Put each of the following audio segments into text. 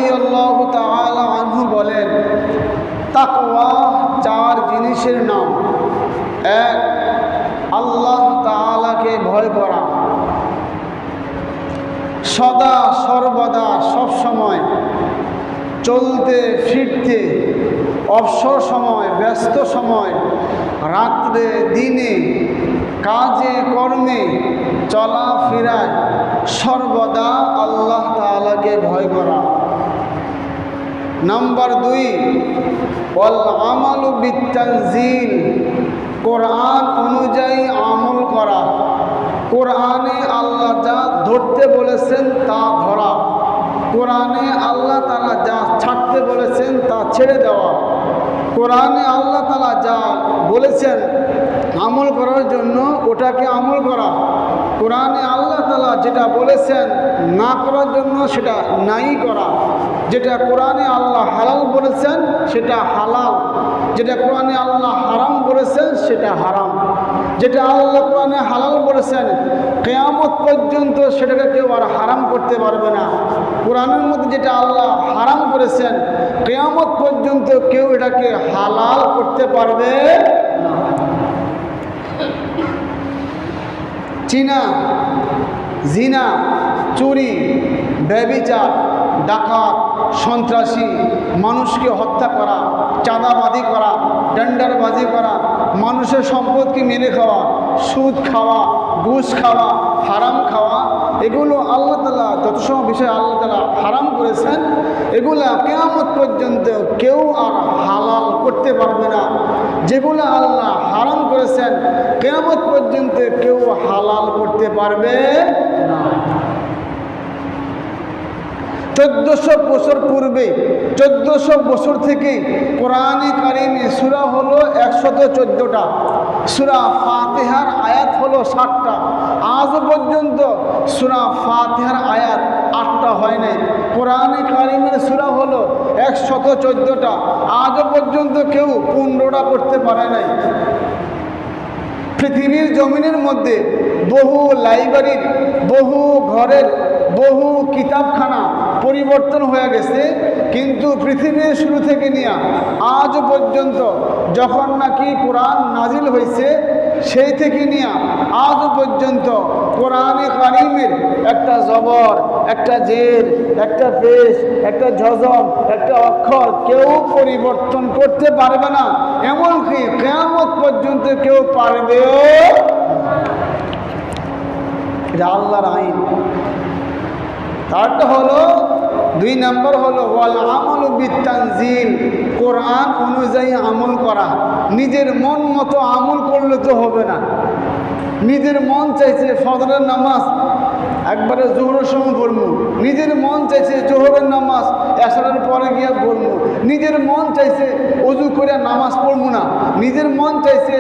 রাদিয়াল্লাহু তাআলা আনহু বলেন, তাকওয়া চার জিনিসের নাম। এক, আল্লাহ তাআলাকে ভয় করা, সদা সর্বদা সব সময়, চলতে ফিরতে, অবসর সময়, ব্যস্ত সময়, রাত্রে দিনে, কাজে কর্মে, চলাফেরায় সর্বদা আল্লাহ তাআলাকে ভয় করা। নাম্বার দুই, ওয়াল আমালু বিত্তানজিল, কোরআন অনুযায়ী আমল করা। কোরআনে আল্লাহ যা ধরতে বলেছেন তা ধরা, কোরআনে আল্লাহ তাআলা যা ছাড়তে বলেছেন তা ছেড়ে দেওয়া। কোরআনে আল্লাহ তাআলা যা বলেছেন আমল করার জন্য ওটাকে আমল করা। কোরআনে আল্লাহ তাআলা যেটা বলেছেন না করার জন্য সেটা নাই করা। যেটা কোরআনে আল্লাহ হালাল বলেছেন সেটা হালাল, যেটা কোরআনে আল্লাহ হারাম বলেছেন সেটা হারাম। যেটা আল্লাহ কোরআনে হালাল বলেছেন কিয়ামত পর্যন্ত সেটাকে কেউ আর হারাম করতে পারবে না। কোরআনের মধ্যে যেটা আল্লাহ হারাম করেছেন কিয়ামত পর্যন্ত কেউ এটাকে হালাল করতে পারবে না। চিনা, জিনা, চুরি, ব্যভিচার, ডাকাত, সন্ত্রাসী, মানুষকে হত্যা করা, চাঁদাবাজি করা, টেন্ডারবাজি করা, মানুষের সম্পদকে মেরে খাওয়া, সুদ খাওয়া, ঘুষ খাওয়া, হারাম খাওয়া, এগুলো আল্লাহ তাআলা যত সব বিষয় আল্লাহ তাআলা হারাম করেছেন এগুলা কিয়ামত পর্যন্ত কেউ আর হালাল করতে পারবে না। যেগুলো আল্লাহ হারাম করেছেন কিয়ামত পর্যন্ত কেউ হালাল করতে পারবে না। 1400 বছর পূর্বে, 1400 বছর থেকে কোরআনে কারিমে সূরা হলো 114টা, সূরা ফাতিহার আয়াত হলো 60টা। আজ পর্যন্ত সূরা ফাতিহার আয়াত 8টা হয় নাই। কোরআনে কারিমের সূরা হলো 114টা, আজ পর্যন্ত কেউ 15টা পড়তে পারে নাই। পৃথিবীর জমিনের মধ্যে বহু লাইব্রেরির, বহু ঘরের, বহু কিতাবখানা পরিবর্তন হয়ে গেছে, কিন্তু পৃথিবীর শুরু থেকে নিয়ে আজ পর্যন্ত যখন নাকি কোরআন নাজিল হয়েছে সেই থেকে নিয়ে আজ পর্যন্ত কোরআনে কারিমের একটা জবর, একটা জের, একটা পেশ, একটা ঝজম, একটা অক্ষর কেউ পরিবর্তন করতে পারবে না। এমনকি কিয়ামত পর্যন্ত কেউ পারবেও। এটা আল্লাহর আইন। তারটা হলো 2 নম্বর হলো ওয়াল আমালু বিত্তানজিল, কোরআন অনুযায়ী আমল করা। নিজের মন মতো আমল করলে তো হবে না। নিজের মন চাইছে ফজরের নামাজ একবারে জোহরের সময় পড়বো, নিজের মন চাইছে জোহরের নামাজ এশারের পরে গিয়ে পড়বো, নিজের মন চাইছে ওযু করে নামাজ পড়বো না, নিজের মন চাইছে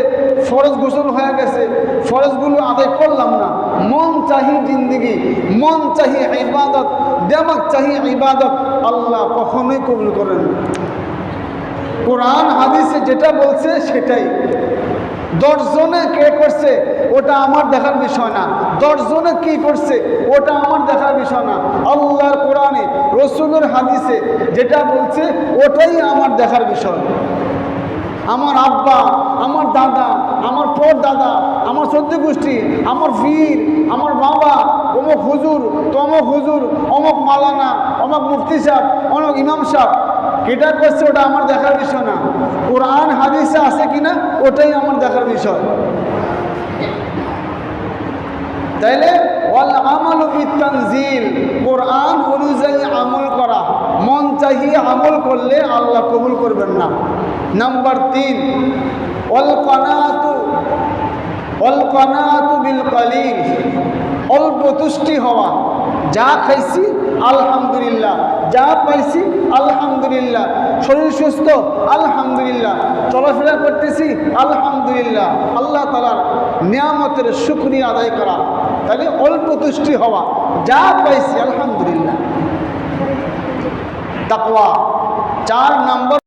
ফরজ গোসল হয়ে গেছে ফরজগুলো আদায় করলাম না। মন চাহি জিন্দিগি, মন চাহি ইবাদত, দিমাগ চাহি ইবাদত, আল্লাহ কখনোই কবুল করেন। কোরআন হাদিসে যেটা বলছে সেটাই। 10 জনে কে করছে ওটা আমার দেখার বিষয় না, 10 জনে কি করছে ওটা আমার দেখার বিষয় না। আল্লাহর কোরআনে রাসূলের হাদিসে যেটা বলছে ওটাই আমার দেখার বিষয়। আমার আব্বা, আমার দাদা, আমার পর দাদা, আমার সদ্য গোষ্ঠী, আমার পীর, আমার বাবা, অমুক হুজুর, তমুক হুজুর, অমুক মাওলানা, অমুক মুফতি সাহেব, অমুক ইমাম সাহেব এটা করছে ওটা আমার দেখার বিষয় না। কোরআন হাদিসে আছে কিনা ওটাই আমার দেখার বিষয়। তাইলে ওয়াল আমালু বিত্তানজিল, কোরআন অনুযায়ী আমল করা। মন চাহিয়ে আমল করলে আল্লাহ কবুল করবেন না। নাম্বার 3 ওয়াল কানাতু বিল কালিল, অল্প তুষ্টি হওয়া। যা খাইছি আলহামদুলিল্লাহ, যা পাইছি আলহামদুলিল্লাহ, শরীর সুস্থ আলহামদুলিল্লাহ, চলাফেরা করতেছি আলহামদুলিল্লাহ, আল্লাহ তাআলার নিয়ামতের শুকরিয়া আদায় করা। তাহলে অল্প তুষ্টি হওয়া, যা পাইছি আলহামদুলিল্লাহ। তাকওয়া 4 নম্বর।